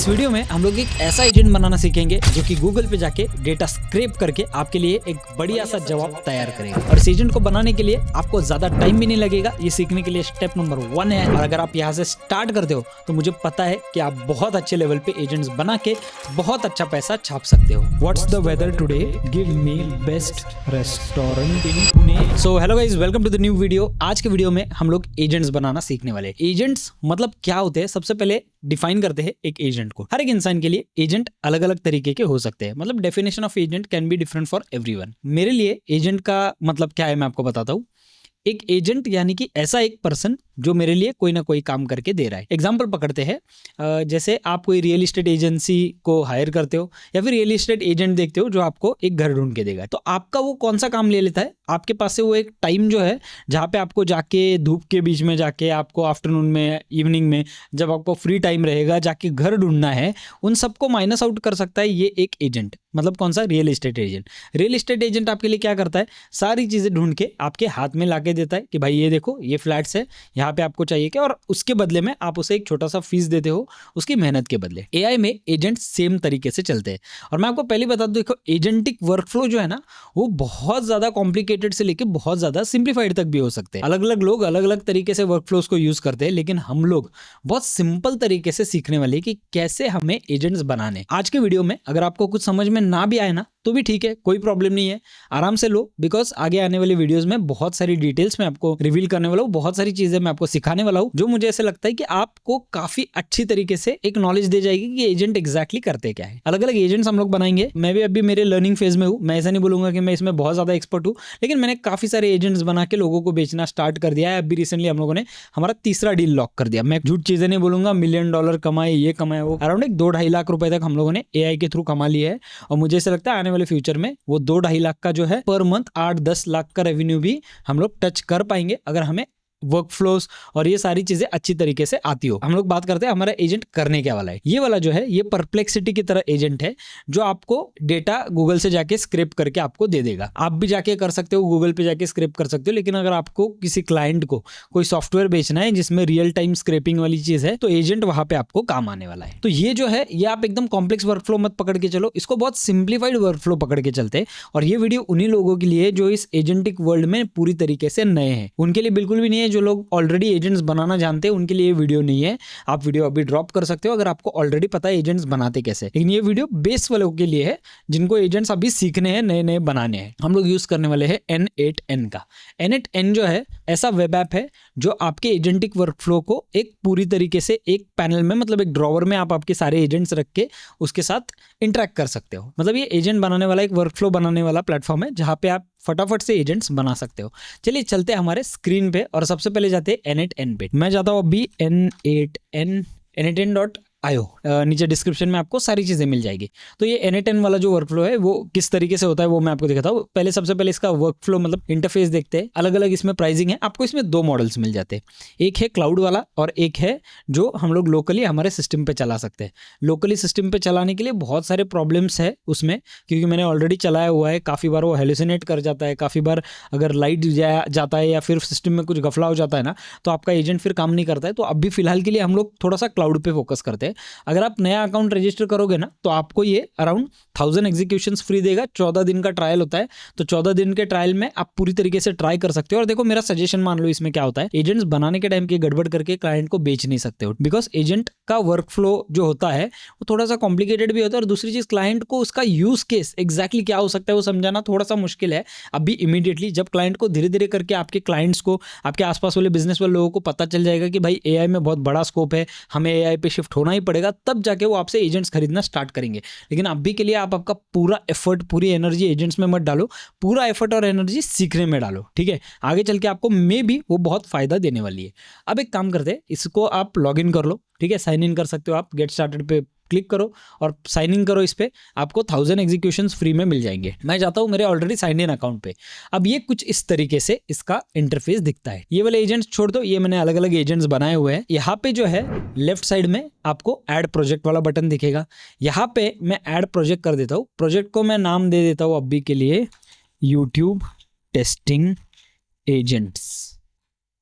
इस वीडियो में हम लोग एक ऐसा एजेंट बनाना सीखेंगे जो कि गूगल पे जाके डेटा स्क्रैप करके आपके लिए एक बढ़िया सा जवाब तैयार करेगा। और इस एजेंट को बनाने के लिए आपको ज्यादा टाइम भी नहीं लगेगा। ये सीखने के लिए स्टेप नंबर 1 है। और अगर आप यहाँ से स्टार्ट करते हो तो मुझे पता है कि आप बहुत अच्छे लेवल पे एजेंट्स बना के बहुत अच्छा पैसा छाप सकते हो। What's the weather today? Give me best restaurant in Pune. So hello guys, welcome to the new video. आज के वीडियो में हम लोग एजेंट्स बनाना सीखने वाले हैं। एजेंट्स मतलब क्या होते हैं, सबसे पहले डिफाइन करते हैं एक एजेंट को। हर एक इंसान के लिए एजेंट अलग अलग तरीके के हो सकते हैं। मतलब definition of agent can be different for everyone. मेरे लिए एजेंट का मतलब क्या है मैं आपको बताता हूँ। एक एजेंट यानी कि ऐसा एक पर्सन जो मेरे लिए कोई ना कोई काम करके दे रहा है। एग्जाम्पल पकड़ते हैं, जैसे आप कोई रियल एस्टेट एजेंसी को हायर करते हो या फिर रियल एस्टेट एजेंट देखते हो जो आपको एक घर ढूंढ के देगा। तो आपका वो कौन सा काम ले लेता है, आपके पास से वो एक टाइम जो है जहाँ पे आपको जाके धूप के बीच में जाके आपको आफ्टरनून में, इवनिंग में जब आपको फ्री टाइम रहेगा जाके घर ढूंढना है, उन सबको माइनस आउट कर सकता है ये एक एजेंट। मतलब कौन सा? Real estate agent. Real estate agent आपके लिए क्या करता है? सारी चीज़ें ढूंढ के आपके हाथ में लाके देता है कि भाई ये देखो, ये फ्लैट्स है, यहाँ पे आपको चाहिए क्या, और उसके बदले में आप उसे एक छोटा सा फीस देते हो उसकी मेहनत के बदले। एआई में एजेंट सेम तरीके से चलते हैं। और मैं आपको पहले बता दूं, देखो एजेंटिक वर्कफ्लो जो है ना, वो बहुत ज़्यादा कॉम्प्लिकेटेड से लेके बहुत ज़्यादा सिंप्लीफाइड तक भी हो सकते हैं। अलग अलग लोग अलग अलग तरीके से वर्कफ्लोज को यूज़ करते हैं, लेकिन हम लोग बहुत सिंपल तरीके से सीखने वाले कि कैसे हमें एजेंट्स बनाने। आज के वीडियो में अगर आपको कुछ समझ में ना भी आए ना तो भी ठीक है, कोई प्रॉब्लम नहीं है, आराम से लो। बिकॉज आगे आने वाली वीडियोस में बहुत सारी डिटेल्स मैं आपको रिवील करने वाला हूँ, बहुत सारी चीजें मैं आपको सिखाने वाला हूँ जो मुझे ऐसे लगता है कि आपको काफी अच्छी तरीके से एक नॉलेज दे जाएगी कि एजेंट एग्जैक्टली करते क्या है। अलग अलग एजेंट्स हम लोग बनाएंगे। मैं भी अभी मेरे लर्निंग फेज में हूँ। मैं ऐसा नहीं बोलूंगा कि मैं इसमें बहुत ज्यादा एक्सपर्ट हूँ, लेकिन मैंने काफी सारे एजेंट्स बना के लोगों को बेचना स्टार्ट कर दिया है। अभी रिसेंटली हम लोगों ने हमारा तीसरा डील लॉक कर दिया। मैं झूठ चीजें नहीं बोलूंगा, $1 मिलियन कमाए, ये कमाए, वो अराउंड 2-2.5 लाख रुपए तक हम लोगों ने एआई के थ्रू कमा लिया है। और मुझे ऐसा लगता है आने वाले फ्यूचर में वो 2-2.5 लाख का जो है पर मंथ 8-10 लाख का रेवेन्यू भी हम लोग टच कर पाएंगे अगर हमें वर्कफ्लोस और ये सारी चीजें अच्छी तरीके से आती हो। हम लोग बात करते हैं हमारा एजेंट करने क्या वाला है। ये वाला जो है ये परप्लेक्सिटी की तरह एजेंट है जो आपको डेटा गूगल से जाके स्क्रैप करके आपको दे देगा। आप भी जाके कर सकते हो, गूगल पे जाके स्क्रैप कर सकते हो, लेकिन अगर आपको किसी क्लाइंट को कोई सॉफ्टवेयर बेचना है जिसमें रियल टाइम स्क्रैपिंग वाली चीज है तो एजेंट वहां पे आपको काम आने वाला है। तो ये जो है ये आप एकदम कॉम्प्लेक्स वर्कफ्लो मत पकड़ के चलो, इसको बहुत सिंप्लीफाइड वर्कफ्लो पकड़ के चलते हैं। और ये वीडियो उन्हीं लोगों के लिए जो इस एजेंटिक वर्ल्ड में पूरी तरीके से नए हैं, उनके लिए बिल्कुल भी नहीं है। जो लोग ऑलरेडी एजेंट्स बनाना जानते हैं उनके लिए ये वीडियो नहीं है। आप वीडियो अभी ड्रॉप कर सकते हो अगर आपको ऑलरेडी पता है एजेंट्स बनाते कैसे। लेकिन ये वीडियो बेस वालों के लिए है जिनको एजेंट्स अभी सीखने हैं, नए नए बनाने हैं। हम लोग यूज करने वाले हैं N8N का। N8N जो है ऐसा वेब ऐप है जो आपके एजेंटिक वर्कफ्लो को एक पूरी तरीके से एक पैनल में, मतलब एक ड्रॉवर में आप आपके सारे एजेंट्स रख के उसके साथ इंटरेक्ट कर सकते हो। मतलब ये एजेंट बनाने वाला एक वर्कफ्लो बनाने वाला प्लेटफॉर्म है जहाँ पे आप फटाफट से एजेंट्स बना सकते हो। चलिए चलते हैं हमारे स्क्रीन पे और सबसे पहले जाते हैं N8N पे। मैं जाता हूँ अभी N8N.io। नीचे डिस्क्रिप्शन में आपको सारी चीज़ें मिल जाएगी। तो ये N8N वाला जो वर्कफ्लो है वो किस तरीके से होता है वो मैं आपको दिखाता हूँ। पहले सबसे पहले इसका वर्कफ्लो मतलब इंटरफेस देखते हैं। अलग अलग इसमें प्राइसिंग है। आपको इसमें 2 मॉडल्स मिल जाते हैं, एक है क्लाउड वाला और एक है जो हम लोग लोकली हमारे सिस्टम पे चला सकते हैं। लोकली सिस्टम पे चलाने के लिए बहुत सारे प्रॉब्लम्स है उसमें, क्योंकि मैंने ऑलरेडी चलाया हुआ है। काफ़ी बार वो हेलुसिनेट कर जाता है, काफ़ी बार अगर लाइट जाता है या फिर सिस्टम में कुछ गफला हो जाता है ना तो आपका एजेंट फिर काम नहीं करता है। तो अभी फिलहाल के लिए हम लोग थोड़ा सा क्लाउड पे फोकस करते हैं। अगर आप नया अकाउंट रजिस्टर करोगे ना तो आपको ये अराउंड 1000 एग्जीक्यूशंस फ्री देगा। 14 दिन का ट्रायल होता है। तो 14 दिन के ट्रायल में आप पूरी तरीके से ट्राई कर सकते हो। और देखो मेरा सजेशन मान लो, इसमें क्या होता है, एजेंट्स बनाने के टाइम की गड़बड़ करके क्लाइंट को बेच नहीं सकते हो। बिकॉज एजेंट का वर्कफ्लो जो होता है वो थोड़ा सा कॉम्प्लिकेटेड भी होता है। और दूसरी चीज, क्लाइंट को उसका यूज केस एग्जैक्टली क्या हो सकता है वो समझाना थोड़ा सा मुश्किल है अभी इमीडिएटली। जब क्लाइंट को धीरे धीरे करके आपके क्लाइंट्स को, आपके आसपास वाले बिजनेस वाले लोगों को पता चल जाएगा कि भाई एआई में बहुत बड़ा स्कोप है, हमें एआई पे शिफ्ट होना ही पड़ेगा, तब जाके वो आपसे एजेंट्स खरीदना स्टार्ट करेंगे। लेकिन अभी के लिए आप आपका पूरा एफर्ट, पूरी एनर्जी एजेंट्स में मत डालो, पूरा एफर्ट और एनर्जी सीखने में डालो। ठीक है, आगे चल के आपको मे भी वो बहुत फायदा देने वाली है। अब एक काम करते हैं, इसको आप लॉग इन कर लो। ठीक है, साइन इन कर सकते हो आप। गेट स्टार्टेड पे क्लिक करो और साइन इन करो। इस पे आपको 1000 एग्जीक्यूशंस फ्री में मिल जाएंगे। मैं जाता हूँ मेरे ऑलरेडी साइन इन अकाउंट पे। अब ये कुछ इस तरीके से इसका इंटरफेस दिखता है। ये वाले एजेंट्स छोड़ दो, ये मैंने अलग अलग एजेंट्स बनाए हुए हैं। यहाँ पे जो है लेफ्ट साइड में आपको ऐड प्रोजेक्ट वाला बटन दिखेगा। यहाँ पे मैं ऐड प्रोजेक्ट कर देता हूँ। प्रोजेक्ट को मैं नाम दे देता हूँ अभी के लिए YouTube testing agents.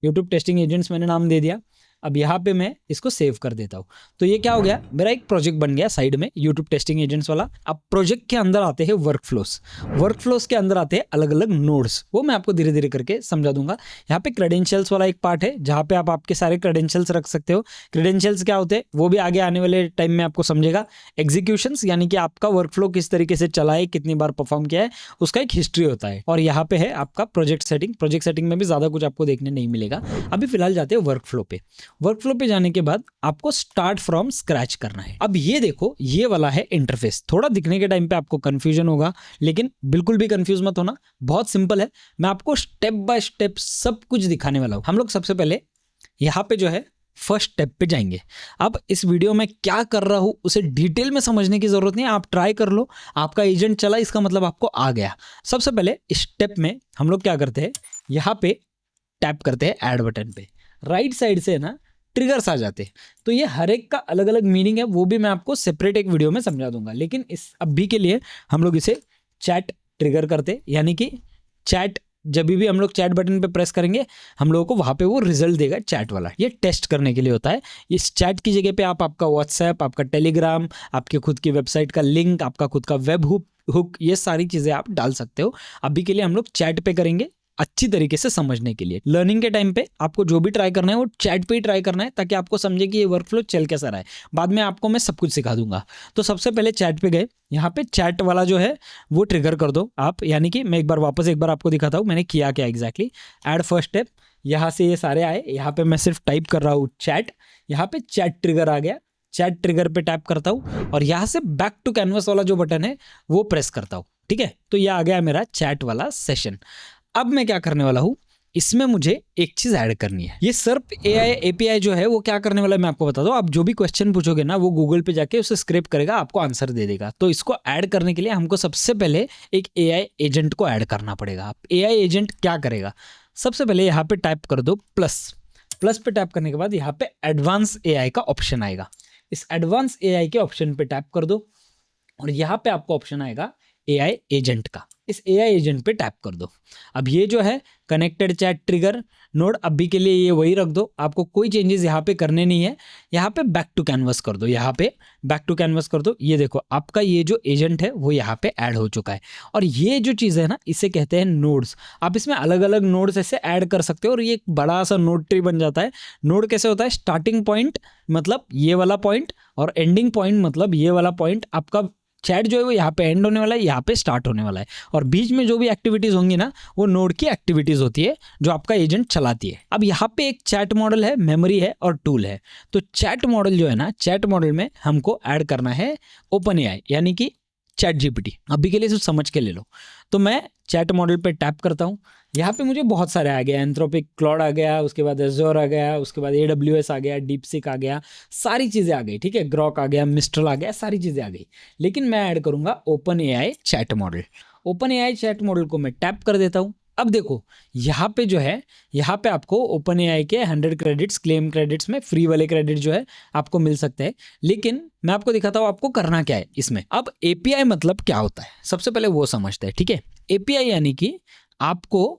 YouTube testing agents मैंने नाम दे दिया। अब यहाँ पे मैं इसको सेव कर देता हूँ। तो ये क्या हो गया, मेरा एक प्रोजेक्ट बन गया साइड में यूट्यूब टेस्टिंग एजेंट्स वाला। अब प्रोजेक्ट के अंदर आते हैं वर्कफ्लोस के अंदर आते हैं अलग अलग नोड्स, वो मैं आपको धीरे धीरे करके समझा दूंगा। यहाँ पे क्रेडेंशियल्स वाला एक पार्ट है जहाँ पे आप आपके सारे क्रेडेंशियल्स रख सकते हो। क्रेडेंशियल्स क्या होते हैं वो भी आगे आने वाले टाइम में आपको समझेगा। एग्जीक्यूशंस यानी कि आपका वर्कफ्लो किस तरीके से चला है, कितनी बार परफॉर्म किया है, उसका एक हिस्ट्री होता है। और यहाँ पे है आपका प्रोजेक्ट सेटिंग में भी ज्यादा कुछ आपको देखने नहीं मिलेगा। अभी फिलहाल जाते हैं वर्कफ्लो पे जाने के बाद आपको स्टार्ट फ्रॉम स्क्रैच करना है। अब ये देखो, ये वाला है इंटरफेस। थोड़ा दिखने के टाइम पे आपको कंफ्यूजन होगा, लेकिन बिल्कुल भी कंफ्यूज मत होना, बहुत सिंपल है। मैं आपको स्टेप बाय स्टेप सब कुछ दिखाने वाला हूं। हम लोग सबसे पहले यहाँ पे जो है फर्स्ट स्टेप पे जाएंगे। अब इस वीडियो में क्या कर रहा हूं उसे डिटेल में समझने की जरूरत नहीं है, आप ट्राई कर लो। आपका एजेंट चला, इसका मतलब आपको आ गया। सबसे पहले स्टेप में हम लोग क्या करते हैं, यहाँ पे टैप करते हैं ऐड बटन पे। राइट साइड से ना ट्रिगर्स आ जाते हैं। तो ये हर एक का अलग अलग मीनिंग है, वो भी मैं आपको सेपरेट एक वीडियो में समझा दूंगा। लेकिन इस अभी के लिए हम लोग इसे चैट ट्रिगर करते, यानी कि चैट, जब भी हम लोग चैट बटन पे प्रेस करेंगे हम लोगों को वहाँ पे वो रिजल्ट देगा चैट वाला। ये टेस्ट करने के लिए होता है। इस चैट की जगह पे आप आपका व्हाट्सएप, आपका टेलीग्राम, आपके खुद की वेबसाइट का लिंक, आपका खुद का वेब हुक, ये सारी चीज़ें आप डाल सकते हो। अभी के लिए हम लोग चैट पे करेंगे अच्छी तरीके से समझने के लिए। लर्निंग के टाइम पे आपको जो भी ट्राई करना है वो चैट पे ही ट्राई करना है, ताकि आपको समझे कि ये वर्कफ्लो चल कैसा रहा है। बाद में आपको मैं सब कुछ सिखा दूंगा। तो सबसे पहले चैट पे गए, यहाँ पे चैट वाला जो है वो ट्रिगर कर दो आप। यानी कि मैं एक बार आपको दिखाता हूँ मैंने किया क्या एग्जैक्टली। ऐड फर्स्ट स्टेप, यहाँ से ये सारे आए, यहाँ पे मैं सिर्फ टाइप कर रहा हूँ चैट, यहाँ पे चैट ट्रिगर आ गया। चैट ट्रिगर पे टैप करता हूँ और यहाँ से बैक टू कैनवस वाला जो बटन है वो प्रेस करता हूँ। ठीक है, तो ये आ गया मेरा चैट वाला सेशन। अब मैं क्या करने वाला हूँ, इसमें मुझे एक चीज ऐड करनी है। ये सर्प एआई एपीआई जो है वो क्या करने वाला है मैं आपको बता दूं। आप जो भी क्वेश्चन पूछोगे ना वो गूगल पे जाके उसे स्क्रैप करेगा, आपको आंसर दे देगा। तो इसको ऐड करने के लिए हमको सबसे पहले एक एआई एजेंट को ऐड करना पड़ेगा। आप एआई एजेंट क्या करेगा, सबसे पहले यहाँ पे टाइप कर दो प्लस पे टैप करने के बाद यहाँ पे एडवांस एआई का ऑप्शन आएगा। इस एडवांस एआई के ऑप्शन पे टैप कर दो और यहाँ पे आपको ऑप्शन आएगा एआई एजेंट का। इस एआई एजेंट पे टैप कर दो। अब ये जो है कनेक्टेड चैट ट्रिगर नोड, अभी के लिए ये वही रख दो, आपको कोई चेंजेस यहाँ पे करने नहीं है। यहाँ पे बैक टू कैनवस कर दो, यहाँ पे बैक टू कैनवस कर दो। ये देखो आपका ये जो एजेंट है वो यहाँ पे ऐड हो चुका है। और ये जो चीज़ है ना इसे कहते हैं नोड्स। आप इसमें अलग अलग नोड्स ऐसे ऐड कर सकते हो और ये एक बड़ा सा नोड ट्री बन जाता है। नोड कैसे होता है, स्टार्टिंग पॉइंट मतलब ये वाला पॉइंट और एंडिंग पॉइंट मतलब ये वाला पॉइंट। आपका चैट जो है वो यहाँ पे एंड होने वाला है, यहाँ पे स्टार्ट होने वाला है। और बीच में जो भी एक्टिविटीज होंगी ना वो नोड की एक्टिविटीज होती है जो आपका एजेंट चलाती है। अब यहाँ पे एक चैट मॉडल है, मेमोरी है और टूल है। तो चैट मॉडल जो है ना, चैट मॉडल में हमको ऐड करना है ओपन एआई यानी कि चैट जीपीटी। अभी के लिए सिर्फ समझ के ले लो। तो मैं चैट मॉडल पे टैप करता हूँ। यहाँ पे मुझे बहुत सारे आ गया, एंथ्रोपिक क्लाउड आ गया, उसके बाद एज़ोर आ गया, उसके बाद AWS आ गया, डीपसीक आ गया, सारी चीज़ें आ गई। ठीक है, ग्रॉक आ गया, मिस्ट्रल आ गया, सारी चीज़ें आ गई। लेकिन मैं ऐड करूँगा open AI chat model. Open AI chat model को मैं टैप कर देता हूँ। अब देखो यहाँ पे जो है, यहाँ पे आपको ओपन एआई के 100 क्रेडिट्स क्लेम क्रेडिट्स में फ्री वाले क्रेडिट जो है आपको मिल सकते हैं। लेकिन मैं आपको दिखाता हूँ आपको करना क्या है इसमें। अब एपीआई मतलब क्या होता है सबसे पहले वो समझते हैं। ठीक है, एपीआई यानी कि आपको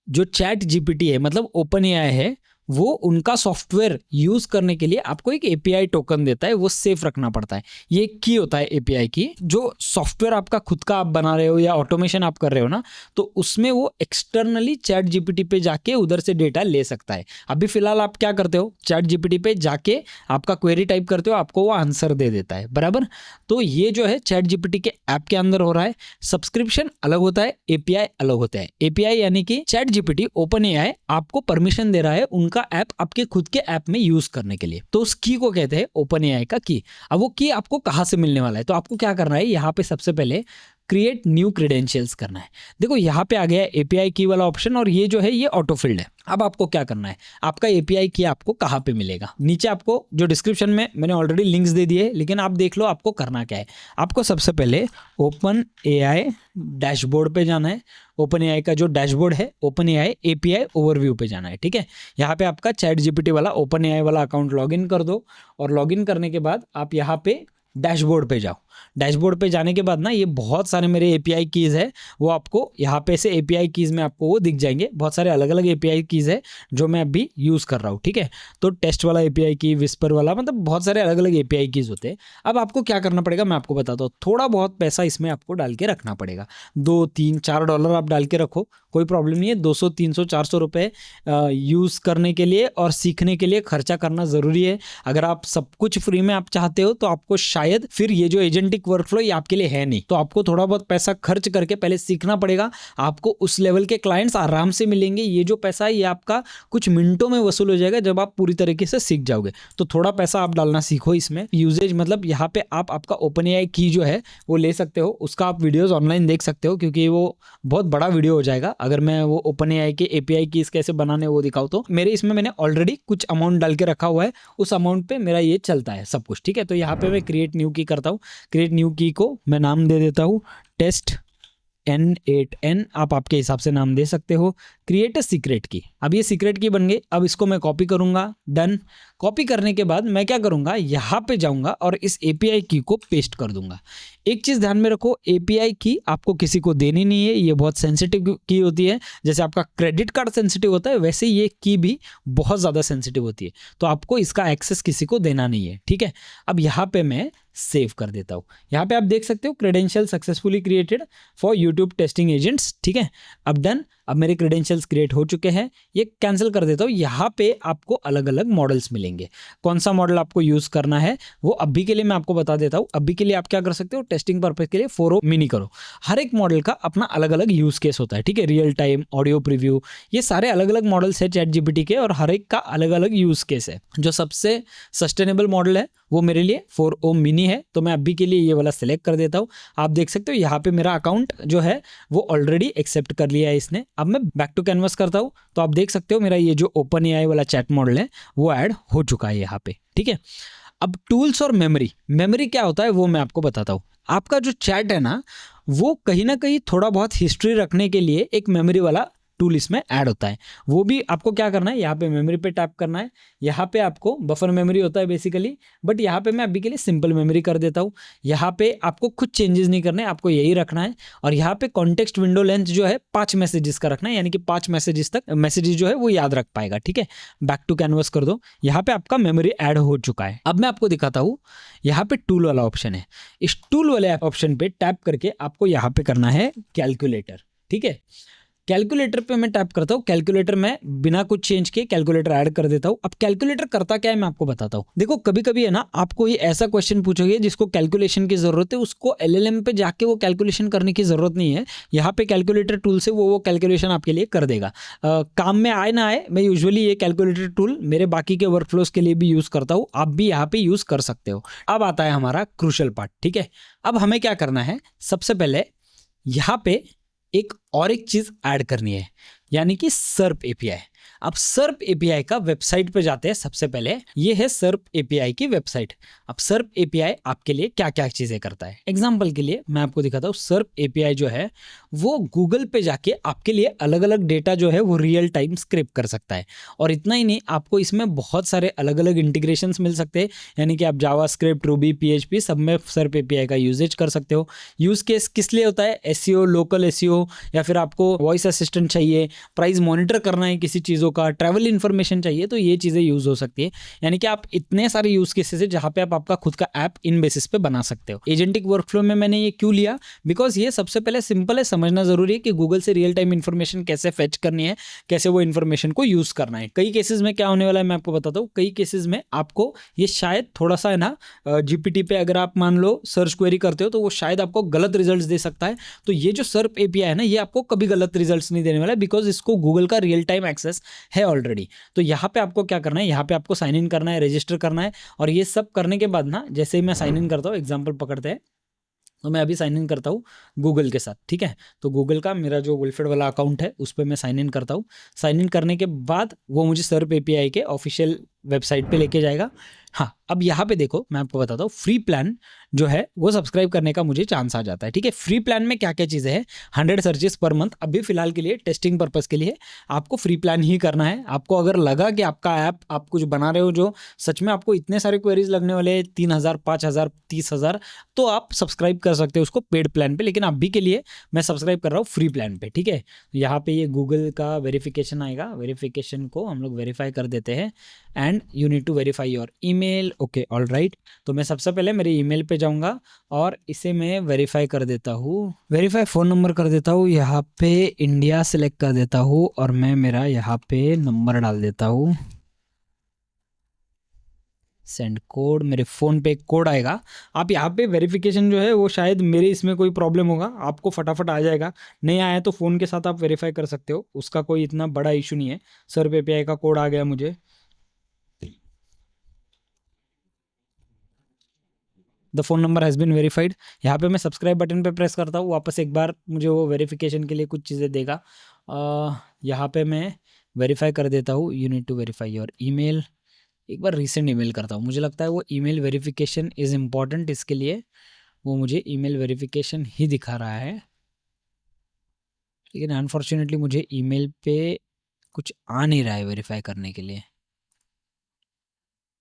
जो चैट जीपीटी है मतलब ओपन एआई है वो उनका सॉफ्टवेयर यूज करने के लिए आपको एक एपीआई टोकन देता है, वो सेफ रखना पड़ता है। ये की होता है एपीआई की। जो सॉफ्टवेयर आपका खुद का आप बना रहे हो या ऑटोमेशन आप कर रहे हो ना, तो उसमें वो एक्सटर्नली चैट जीपीटी पे जाके उधर से डेटा ले सकता है। अभी फिलहाल आप क्या करते हो, चैट जीपीटी पे जाके आपका क्वेरी टाइप करते हो, आपको वो आंसर दे देता है, बराबर। तो ये जो है चैट जीपीटी के ऐप के अंदर हो रहा है। सब्सक्रिप्शन अलग होता है, एपीआई अलग होता है। एपीआई यानी कि चैट जीपीटी ओपन एआई आपको परमिशन दे रहा है उनका ऐप आपके खुद के ऐप में यूज करने के लिए। तो उस की को कहते हैं ओपन एआई का की। अब वो की आपको कहां से मिलने वाला है, तो आपको क्या करना है, यहाँ पे सबसे पहले क्रिएट न्यू क्रेडेंशियल्स करना है। देखो यहाँ पे आ गया एपीआई की वाला ऑप्शन और ये जो है ये ऑटो फिल्ड है। अब आपको क्या करना है, आपका एपीआई की आपको कहाँ पे मिलेगा, नीचे आपको जो डिस्क्रिप्शन में मैंने ऑलरेडी लिंक्स दे दिए, लेकिन आप देख लो आपको करना क्या है। आपको सबसे पहले ओपन एआई डैशबोर्ड पे जाना है। ओपन एआई का जो डैशबोर्ड है ओपन एआई एपीआई ओवरव्यू पे जाना है। ठीक है, यहाँ पे आपका चैट जीपीटी वाला ओपन एआई वाला अकाउंट लॉगिन कर दो और लॉगिन करने के बाद आप यहाँ पे डैशबोर्ड पे जाओ। डैशबोर्ड पे जाने के बाद ना ये बहुत सारे मेरे एपीआई कीज़ है, वो आपको यहाँ पे से एपीआई कीज़ में आपको वो दिख जाएंगे। बहुत सारे अलग अलग एपीआई कीज़ है जो मैं अभी यूज़ कर रहा हूँ, ठीक है। तो टेस्ट वाला एपीआई की, विस्पर वाला, मतलब बहुत सारे अलग अलग एपीआई कीज़ होते हैं। अब आपको क्या करना पड़ेगा मैं आपको बताता हूँ। थोड़ा बहुत पैसा इसमें आपको डाल के रखना पड़ेगा, $2-3-4 आप डाल के रखो, कोई प्रॉब्लम नहीं है। 200-300-400 रुपये यूज़ करने के लिए और सीखने के लिए खर्चा करना ज़रूरी है। अगर आप सब कुछ फ्री में आप चाहते हो तो आपको शायद फिर ये जो एजेंटिक वर्कफ्लो ये आपके लिए है नहीं। तो आपको थोड़ा बहुत पैसा खर्च करके पहले सीखना पड़ेगा। आपको उस लेवल के क्लाइंट्स आराम से मिलेंगे। ये जो पैसा है ये आपका कुछ मिनटों में वसूल हो जाएगा जब आप पूरी तरीके से सीख जाओगे। तो थोड़ा पैसा आप डालना सीखो इसमें। यूजेज मतलब यहाँ पे आप आपका ओपन एआई की जो है वो ले सकते हो, उसका आप वीडियोस ऑनलाइन देख सकते हो, क्योंकि वो बहुत बड़ा वीडियो हो जाएगा अगर मैं वो ओपन एआई के एपीआई कीज कैसे बनाने वो दिखाऊं। तो मेरे इसमें मैंने ऑलरेडी कुछ अमाउंट डाल के रखा हुआ है, उस अमाउंट पे मेरा ये चलता है सब कुछ, ठीक है। तो यहाँ पे मैं क्रिएट न्यू की करता हूँ। क्रिएट न्यू की को मैं नाम दे देता हूँ टेस्ट N8N, आप आपके हिसाब से नाम दे सकते हो। क्रिएट अ सीक्रेट की, अब ये सीक्रेट की बन गई। अब इसको मैं कॉपी करूंगा, डन। कॉपी करने के बाद मैं क्या करूंगा, यहाँ पे जाऊंगा और इस एपीआई की को पेस्ट कर दूंगा। एक चीज़ ध्यान में रखो, एपीआई की आपको किसी को देनी नहीं है, ये बहुत सेंसिटिव की होती है। जैसे आपका क्रेडिट कार्ड सेंसिटिव होता है वैसे ये की भी बहुत ज़्यादा सेंसिटिव होती है, तो आपको इसका एक्सेस किसी को देना नहीं है, ठीक है। अब यहाँ पे मैं सेव कर देता हूँ। यहाँ पे आप देख सकते हो credential successfully created for YouTube testing agents, ठीक है। अब डन। अब मेरे क्रेडेंशियल्स क्रिएट हो चुके हैं, ये कैंसिल कर देता हूँ। यहाँ पे आपको अलग अलग मॉडल्स मिलेंगे, कौन सा मॉडल आपको यूज़ करना है वो अभी के लिए मैं आपको बता देता हूँ। अभी के लिए आप क्या कर सकते हो, टेस्टिंग पर्पज के लिए 4o मिनी करो। हर एक मॉडल का अपना अलग अलग यूज़ केस होता है, ठीक है। रियल टाइम, ऑडियो प्रीव्यू, ये सारे अलग अलग मॉडल्स है चैट जीपीटी के, और हर एक का अलग अलग यूज़ केस है। जो सबसे सस्टेनेबल मॉडल है वो मेरे लिए 4o मिनी है, तो मैं अभी के लिए ये वाला सिलेक्ट कर देता हूँ। आप देख सकते हो यहाँ पे मेरा अकाउंट जो है वो ऑलरेडी एक्सेप्ट कर लिया है इसने। अब मैं बैक टू कैनवस करता हूँ, तो आप देख सकते हो मेरा ये जो ओपन एआई वाला चैट मॉडल है वो ऐड हो चुका है यहाँ पे, ठीक है। अब टूल्स और मेमोरी क्या होता है वो मैं आपको बताता हूँ। आपका जो चैट है ना वो कहीं ना कहीं थोड़ा बहुत हिस्ट्री रखने के लिए एक मेमोरी वाला टूल इसमें ऐड होता है। वो भी आपको क्या करना है, यहाँ पे मेमोरी पे टैप करना है। यहाँ पे आपको बफर मेमोरी होता है बेसिकली, बट यहाँ पे मैं अभी के लिए सिंपल मेमोरी कर देता हूँ। यहाँ पे आपको कुछ चेंजेस नहीं करने, आपको यही रखना है। और यहाँ पे कॉन्टेक्स्ट विंडो लेंथ जो है 5 मैसेजेस का रखना है, यानी कि 5 मैसेजेस तक मैसेजेस जो है वो याद रख पाएगा, ठीक है। बैक टू कैनवस कर दो, यहाँ पे आपका मेमोरी ऐड हो चुका है। अब मैं आपको दिखाता हूँ, यहाँ पे टूल वाला ऑप्शन है। इस टूल वाले ऑप्शन पे टैप करके आपको यहाँ पे करना है कैलकुलेटर, ठीक है। कैलकुलेटर पे मैं टैप करता हूँ। कैलकुलेटर में बिना कुछ चेंज किए कैलकुलेटर ऐड कर देता हूँ। अब कैलकुलेटर करता क्या है मैं आपको बताता हूँ। देखो कभी कभी है ना आपको ये ऐसा क्वेश्चन पूछोगे जिसको कैलकुलेशन की जरूरत है, उसको एलएलएम पे जाके वो कैलकुलेशन करने की जरूरत नहीं है। यहाँ पे कैलकुलेटर टूल से वो कैलकुलेशन आपके लिए कर देगा। काम में आए ना आए, मैं यूजुअली ये कैलकुलेटर टूल मेरे बाकी के वर्कफ्लोज के लिए भी यूज करता हूँ, आप भी यहाँ पे यूज कर सकते हो। अब आता है हमारा क्रूशियल पार्ट, ठीक है। अब हमें क्या करना है, सबसे पहले यहाँ पे एक चीज ऐड करनी है, यानी कि सर्प एपीआई। अब सर्प एपीआई का वेबसाइट पे जाते हैं। सबसे पहले ये है सर्प एपीआई की वेबसाइट। अब सर्प एपीआई आपके लिए क्या क्या चीजें करता है, एग्जांपल के लिए मैं आपको दिखाता हूँ। सर्प एपीआई जो है वो गूगल पे जाके आपके लिए अलग अलग डेटा जो है वो रियल टाइम स्क्रैप कर सकता है। और इतना ही नहीं, आपको इसमें बहुत सारे अलग अलग इंटीग्रेशंस मिल सकते हैं, यानी कि आप जावास्क्रिप्ट, रूबी, पीएचपी सब में सर्प एपीआई का यूजेज कर सकते हो। यूज केस किस लिए होता है, एसईओ, लोकल एसईओ, या फिर आपको वॉइस असिस्टेंट चाहिए, प्राइस मॉनिटर करना है किसी चीज़ों का, ट्रैवल इन्फॉर्मेशन चाहिए, तो ये चीज़ें यूज़ हो सकती है। यानी कि आप इतने सारे यूज़ केसेस है जहाँ पे आप आपका खुद का ऐप इन बेसिस पे बना सकते हो। एजेंटिक वर्कफ्लो में मैंने ये क्यों लिया, बिकॉज ये सबसे पहले सिंपल है, समझना जरूरी है कि गूगल से रियल टाइम इन्फॉर्मेशन कैसे फेच करनी है, कैसे वो इन्फॉर्मेशन को यूज़ करना है। कई केसेस में क्या होने वाला है मैं आपको बताता हूँ। कई केसेस में आपको ये शायद थोड़ा सा है ना, जीपीटी पे अगर आप मान लो सर्च क्वेरी करते हो तो वो शायद आपको गलत रिजल्ट दे सकता है। तो ये जो सर्प एपीआई है ना, ये आपको कभी गलत रिजल्ट नहीं देने वाला है, बिकॉज इसको गूगल का रियल टाइम एक्सेस है ऑलरेडी। तो यहाँ पे आपको क्या करना है, यहाँ पे आपको साइन इन करना है, रजिस्टर करना है। और ये सब करने के बाद ना, जैसे ही मैं साइन इन करता हूँ, एग्जांपल पकड़ते हैं, तो मैं अभी साइन इन करता हूँ गूगल के साथ, ठीक है। तो गूगल का मेरा जो विल्फ्रेड वाला अकाउंट है उस पर मैं साइन इन करता हूँ। साइन इन करने के बाद वो मुझे सर्प एपीआई के ऑफिशियल वेबसाइट पे लेके जाएगा। हाँ, अब यहाँ पे देखो मैं आपको बताता हूँ, फ्री प्लान जो है वो सब्सक्राइब करने का मुझे चांस आ जाता है। ठीक है, फ्री प्लान में क्या क्या चीज़ें हैं, 100 सर्चेस पर मंथ। अभी फिलहाल के लिए टेस्टिंग पर्पस के लिए आपको फ्री प्लान ही करना है। आपको अगर लगा कि आपका ऐप आप कुछ बना रहे हो जो सच में आपको इतने सारे क्वेरीज लगने वाले 3000, 5000, 30,000, तो आप सब्सक्राइब कर सकते हो उसको पेड प्लान पे। लेकिन अभी के लिए मैं सब्सक्राइब कर रहा हूँ फ्री प्लान पे। ठीक है, यहाँ पे ये गूगल का वेरिफिकेशन आएगा, वेरिफिकेशन को हम लोग वेरीफाई कर देते हैं। And you need to verify your email. Okay, all right. तो मैं सबसे पहले मेरे ईमेल पे जाऊंगा और इसे मैं वेरीफाई कर देता हूँ। वेरीफाई फ़ोन नंबर कर देता हूँ, यहाँ पे इंडिया सेलेक्ट कर देता हूँ और मैं मेरा यहाँ पे नंबर डाल देता हूँ। सेंड कोड, मेरे फ़ोन पे एक कोड आएगा। आप यहाँ पे वेरिफिकेशन जो है वो शायद मेरे इसमें कोई प्रॉब्लम होगा, आपको फटाफट आ जाएगा। नहीं आया तो फ़ोन के साथ आप वेरीफाई कर सकते हो, उसका कोई इतना बड़ा इशू नहीं है। SERP API का कोड आ गया मुझे। The phone number has been verified. यहाँ पे मैं सब्सक्राइब बटन पे प्रेस करता हूँ, वापस एक बार मुझे वो वेरिफिकेशन के लिए कुछ चीज़ें देगा। यहाँ पे मैं वेरीफाई कर देता हूँ, you need to verify your email. एक बार रीसेंट ईमेल करता हूँ, मुझे लगता है वो ईमेल वेरिफिकेशन इज़ इम्पॉर्टेंट, इसके लिए वो मुझे ईमेल वेरिफिकेशन ही दिखा रहा है। लेकिन अनफॉर्चुनेटली मुझे ईमेल पे कुछ आ नहीं रहा है वेरीफाई करने के लिए।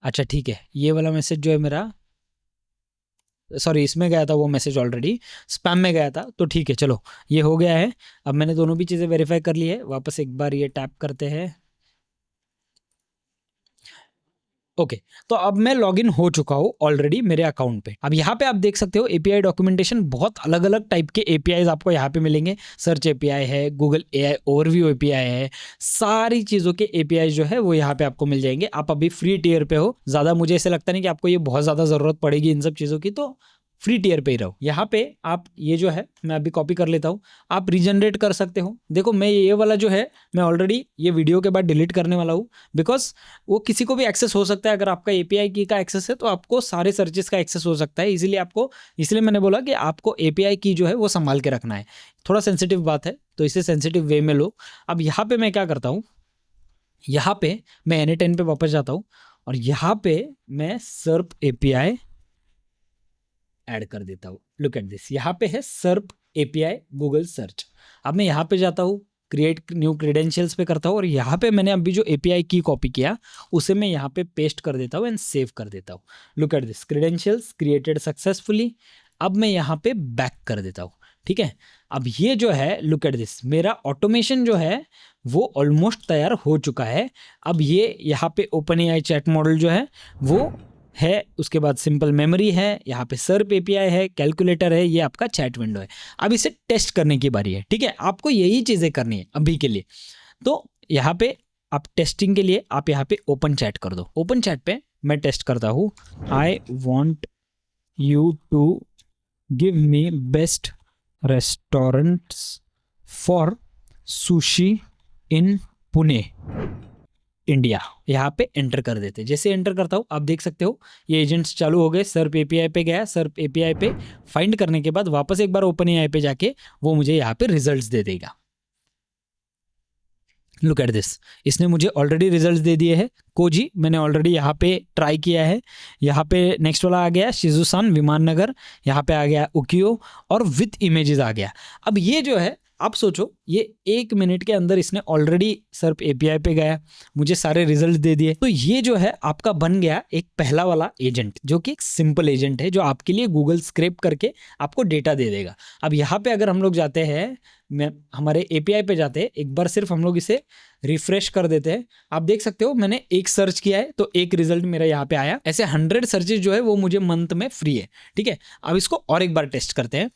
अच्छा ठीक है, ये वाला मैसेज जो है मेरा, सॉरी इसमें गया था वो मैसेज, ऑलरेडी स्पैम में गया था। तो ठीक है, चलो ये हो गया है। अब मैंने दोनों भी चीज़ें वेरीफाई कर ली है। वापस एक बार ये टैप करते हैं। ओके, तो अब मैं लॉगिन हो चुका हूँ ऑलरेडी मेरे अकाउंट पे। अब यहाँ पे आप देख सकते हो एपीआई डॉक्यूमेंटेशन, बहुत अलग अलग टाइप के एपीआईज आपको यहाँ पे मिलेंगे। सर्च एपीआई है, गूगल एआई ओवरव्यू एपीआई है, सारी चीज़ों के एपीआई जो है वो यहाँ पे आपको मिल जाएंगे। आप अभी फ्री टियर पे हो, ज़्यादा मुझे ऐसे लगता नहीं कि आपको ये बहुत ज़्यादा ज़रूरत पड़ेगी इन सब चीज़ों की, तो फ्री टियर पे ही रहो। यहाँ पे आप ये जो है मैं अभी कॉपी कर लेता हूँ, आप रीजनरेट कर सकते हो। देखो मैं ये वाला जो है मैं ऑलरेडी ये वीडियो के बाद डिलीट करने वाला हूँ, बिकॉज वो किसी को भी एक्सेस हो सकता है। अगर आपका एपीआई की का एक्सेस है तो आपको सारे सर्चेस का एक्सेस हो सकता है, इसलिए मैंने बोला कि आपको एपीआई की जो है वो संभाल के रखना है। थोड़ा सेंसिटिव बात है तो इसे सेंसिटिव वे में लो। अब यहाँ पे मैं क्या करता हूँ, यहाँ पे मैं N10 पे वापस जाता हूँ और यहाँ पे मैं SERP API ऐड कर देता हूँ। लुक एट दिस, यहाँ पे है SERP API गूगल सर्च। अब मैं यहाँ पे जाता हूँ, क्रिएट न्यू क्रेडेंशियल्स पे करता हूँ और यहाँ पे मैंने अभी जो API की कॉपी किया उसे मैं यहाँ पे पेस्ट कर देता हूँ एंड सेव कर देता हूँ। Look at this, credentials created successfully. अब मैं यहाँ पे बैक कर देता हूँ। ठीक है, अब ये जो है लुक एट दिस, मेरा ऑटोमेशन जो है वो ऑलमोस्ट तैयार हो चुका है। अब ये यहाँ पे OpenAI चैट मॉडल जो है वो है, उसके बाद सिंपल मेमोरी है, यहाँ पे SERP API है, कैलकुलेटर है, ये आपका चैट विंडो है। अब इसे टेस्ट करने की बारी है। ठीक है, आपको यही चीज़ें करनी है अभी के लिए। तो यहाँ पे आप टेस्टिंग के लिए आप यहाँ पे ओपन चैट कर दो। ओपन चैट पे मैं टेस्ट करता हूँ, I want you to give me best restaurants for sushi in Pune India. यहाँ पे एंटर कर देते हैं। जैसे एंटर करता हूँ आप देख सकते हो ये एजेंट्स चालू हो गए। SERP API पे गया, SERP API पे फाइंड करने के बाद वापस एक बार OpenAI पे जाके वो मुझे यहाँ पे रिजल्ट्स दे देगा। लुक एट दिस, इसने मुझे ऑलरेडी रिजल्ट्स दे दिए हैं। कोजी मैंने ऑलरेडी यहाँ पे ट्राई किया है। यहाँ पे नेक्स्ट वाला आ गया शिजुसान विमान नगर, यहाँ पे आ गया उकियो और विथ इमेजेस आ गया। अब ये जो है आप सोचो, ये 1 मिनट के अंदर इसने ऑलरेडी SERP API पे गया, मुझे सारे रिजल्ट दे दिए। तो ये जो है आपका बन गया एक पहला वाला एजेंट, जो कि एक सिंपल एजेंट है जो आपके लिए गूगल स्क्रैप करके आपको डेटा दे देगा। अब यहाँ पे अगर हम लोग जाते हैं, मैं हमारे API पे जाते हैं, एक बार सिर्फ हम लोग इसे रिफ्रेश कर देते हैं। आप देख सकते हो मैंने एक सर्च किया है तो एक रिजल्ट मेरा यहाँ पे आया। ऐसे 100 सर्चेज जो है वो मुझे मंथ में फ्री है। ठीक है, अब इसको और एक बार टेस्ट करते हैं,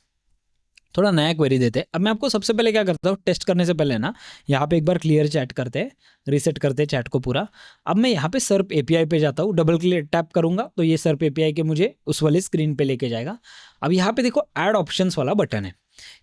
थोड़ा नया क्वेरी देते हैं। अब मैं आपको सबसे पहले क्या करता हूँ, टेस्ट करने से पहले ना यहाँ पे एक बार क्लियर चैट करते हैं, रीसेट करते हैं चैट को पूरा। अब मैं यहाँ पे SERP API पे जाता हूँ, डबल क्लिक टैप करूँगा तो ये SERP API के मुझे उस वाली स्क्रीन पे लेके जाएगा। अब यहाँ पे देखो ऐड ऑप्शंस वाला बटन है,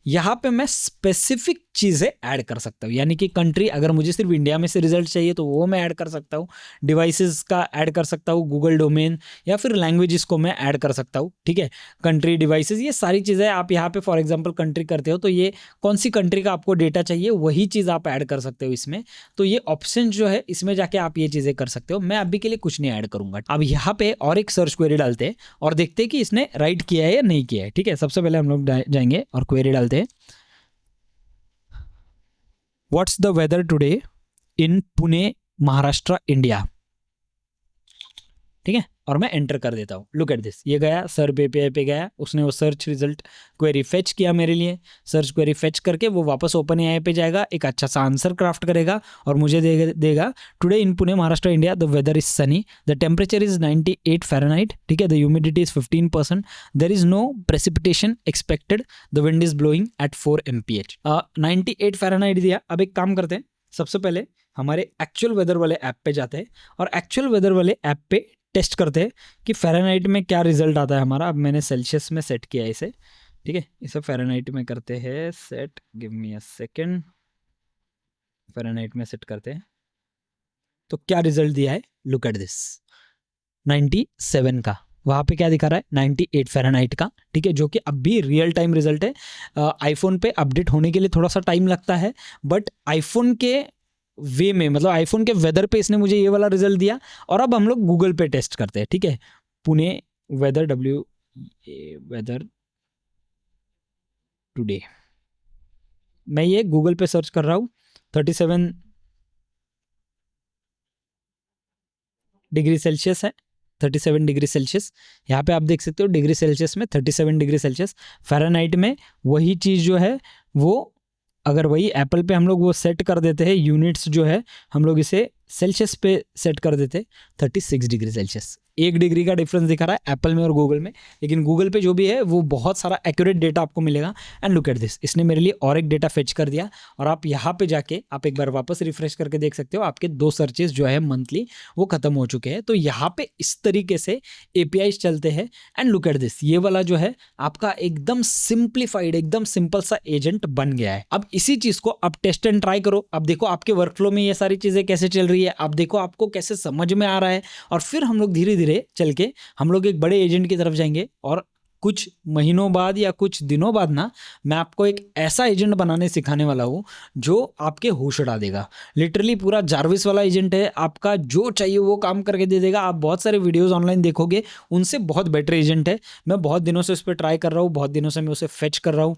यहाँ पे मैं स्पेसिफिक चीज़ें ऐड कर सकता हूँ, यानी कि कंट्री, अगर मुझे सिर्फ इंडिया में से रिजल्ट चाहिए तो वो मैं ऐड कर सकता हूँ, डिवाइसेस का ऐड कर सकता हूँ, गूगल डोमेन या फिर लैंग्वेजेस को मैं ऐड कर सकता हूँ। ठीक है, कंट्री, डिवाइसेस, ये सारी चीज़ें आप यहाँ पे फॉर एग्जांपल कंट्री करते हो तो ये कौन सी कंट्री का आपको डेटा चाहिए वही चीज़ आप ऐड कर सकते हो इसमें। तो ये ऑप्शन जो है इसमें जाके आप ये चीज़ें कर सकते हो। मैं अभी के लिए कुछ नहीं ऐड करूँगा। अब यहाँ पे और एक सर्च क्वेरी डालते हैं और देखते हैं कि इसने राइट किया है या नहीं किया है। ठीक है, सबसे पहले हम लोग जाएंगे और क्वेरी डालते हैं, what's the weather today in Pune Maharashtra India. ठीक है, और मैं एंटर कर देता हूँ। लुक एट दिस, ये गया सर्च एपीआई पे गया, उसने वो सर्च रिजल्ट क्वेरी फेच किया मेरे लिए। सर्च क्वेरी फेच करके वो वापस ओपन एआई पे जाएगा, एक अच्छा सा आंसर क्राफ्ट करेगा और मुझे देगा today in Pune Maharashtra India the weather is sunny, the temperature is 98 Fahrenheit. ठीक है, the humidity is 15%, there is no precipitation expected, the wind is blowing at 4 mph। 98 Fahrenheit दिया। अब एक काम करते हैं, सबसे पहले हमारे एक्चुअल वेदर वाले ऐप पे जाते हैं और एक्चुअल वेदर वाले ऐप पे टेस्ट करते हैं कि फ़ारेनहाइट में क्या रिजल्ट आता है हमारा। अब मैंने सेल्सियस में सेट किया है इसे। ठीक है, इसे फ़ारेनहाइट में करते हैं set, give me a second, Fahrenheit में सेट करते हैं तो क्या रिजल्ट दिया है, लुक एट दिस, 97 का। वहाँ पे क्या दिखा रहा है, 98 फ़ारेनहाइट का। ठीक है, जो कि अब भी रियल टाइम रिजल्ट है। आईफोन पे अपडेट होने के लिए थोड़ा सा टाइम लगता है, बट आईफोन के वे में, मतलब आईफोन के वेदर पे इसने मुझे ये वाला रिजल्ट दिया। और अब हम लोग गूगल पे टेस्ट करते हैं। ठीक है, पुणे वेदर, वेदर टुडे, मैं ये गूगल पे सर्च कर रहा हूँ। 37 डिग्री सेल्सियस है, 37 डिग्री सेल्सियस। यहाँ पे आप देख सकते हो डिग्री सेल्सियस में 37 डिग्री सेल्सियस। फ़ारेनहाइट में वही चीज़ जो है वो, अगर वही एप्पल पे हम लोग वो सेट कर देते हैं, यूनिट्स जो है हम लोग इसे सेल्सियस पे सेट कर देते, 36 डिग्री सेल्सियस। 1 डिग्री का डिफरेंस दिखा रहा है एप्पल में और गूगल में, लेकिन गूगल पे जो भी है वो बहुत सारा एक्यूरेट डेटा आपको मिलेगा। एंड लुक एट दिस, इसने मेरे लिए और एक डेटा फेच कर दिया। और आप यहाँ पे जाके आप एक बार वापस रिफ्रेश करके देख सकते हो, आपके 2 सर्चेस जो है मंथली वो खत्म हो चुके हैं। तो यहाँ पे इस तरीके से एपीआईज चलते हैं। एंड लुक एट दिस, ये वाला जो है आपका एकदम सिंप्लीफाइड, एकदम सिंपल सा एजेंट बन गया है। अब इसी चीज़ को अब टेस्ट एंड ट्राई करो। अब देखो आपके वर्कफ्लो में ये सारी चीज़ें कैसे चल रही है, अब देखो आपको कैसे समझ में आ रहा है। और फिर हम लोग धीरे धीरे चल के हम लोग एक बड़े एजेंट की तरफ जाएंगे और कुछ महीनों बाद या कुछ दिनों बाद ना मैं आपको एक ऐसा एजेंट बनाने सिखाने वाला हूँ जो आपके होश उड़ा देगा। लिटरली पूरा जार्विस वाला एजेंट है, आपका जो चाहिए वो काम करके दे देगा। आप बहुत सारे वीडियोस ऑनलाइन देखोगे, उनसे बहुत बेटर एजेंट है। मैं बहुत दिनों से उस पर ट्राई कर रहा हूँ, बहुत दिनों से मैं उसे फेच कर रहा हूँ।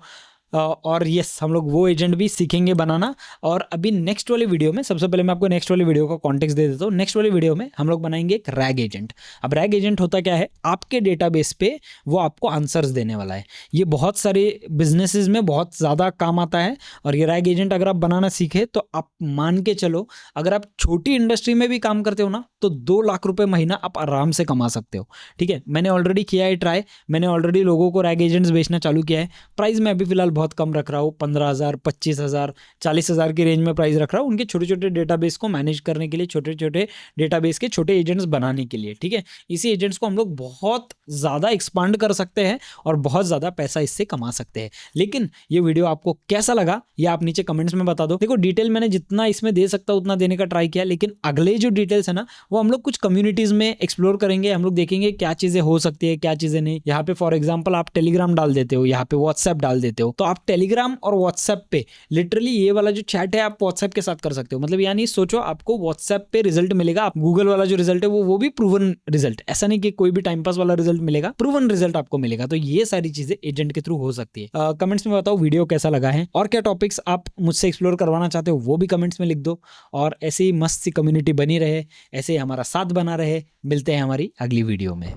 और यस, हम लोग वो एजेंट भी सीखेंगे बनाना। और अभी नेक्स्ट वाली वीडियो में, सबसे पहले मैं आपको नेक्स्ट वाली वीडियो का कॉन्टेक्स्ट दे देता हूँ। नेक्स्ट वाली वीडियो में हम लोग बनाएंगे एक रैग एजेंट। अब रैग एजेंट होता क्या है, आपके डेटाबेस पे वो आपको आंसर्स देने वाला है। ये बहुत सारे बिजनेसेस में बहुत ज़्यादा काम आता है। और ये रैग एजेंट अगर आप बनाना सीखे तो आप मान के चलो, अगर आप छोटी इंडस्ट्री में भी काम करते हो ना तो 2 लाख रुपए महीना आप आराम से कमा सकते हो। ठीक है, मैंने ऑलरेडी किया है ट्राई, मैंने ऑलरेडी लोगों को रैग एजेंट्स बेचना चालू किया है। प्राइस मैं अभी फिलहाल बहुत कम रख रहा हूँ, 15,000, 25,000, 40,000 की रेंज में प्राइस रख रहा हूँ, उनके छोटे छोटे डेटाबेस को मैनेज करने के लिए, छोटे छोटे डेटाबेस के छोटे एजेंट्स बनाने के लिए। ठीक है, इसी एजेंट्स को हम लोग बहुत ज़्यादा एक्सपांड कर सकते हैं और बहुत ज़्यादा पैसा इससे कमा सकते हैं। लेकिन ये वीडियो आपको कैसा लगा ये आप नीचे कमेंट्स में बता दो। देखो, डिटेल मैंने जितना इसमें दे सकता हूँ उतना देने का ट्राई किया, लेकिन अगले जो डिटेल्स है ना वो हम लोग कुछ कम्युनिटीज़ में एक्सप्लोर करेंगे। हम लोग देखेंगे क्या चीज़ें हो सकती है, क्या चीज़ें नहीं। यहाँ पे फॉर एग्जाम्पल आप टेलीग्राम डाल देते हो, यहाँ पे व्हाट्सएप डाल देते हो, तो आप टेलीग्राम और व्हाट्सएप पे लिटरली ये वाला जो चैट है आप व्हाट्सएप के साथ कर सकते हो। मतलब यानी सोचो, आपको व्हाट्सएप पे रिजल्ट मिलेगा, आप गूगल वाला जो रिजल्ट है वो भी प्रूवन रिजल्ट, ऐसा नहीं कि कोई भी टाइम पास वाला रिजल्ट मिलेगा, प्रूवन रिजल्ट आपको मिलेगा। तो ये सारी चीजें एजेंट के थ्रू हो सकती है। कमेंट्स में बताओ वीडियो कैसा लगा है और क्या टॉपिक्स आप मुझसे एक्सप्लोर करवाना चाहते हो वो भी कमेंट्स में लिख दो। और ऐसे ही मस्त सी कम्युनिटी बनी रहे, ऐसे ही हमारा साथ बना रहे। मिलते हैं हमारी अगली वीडियो में।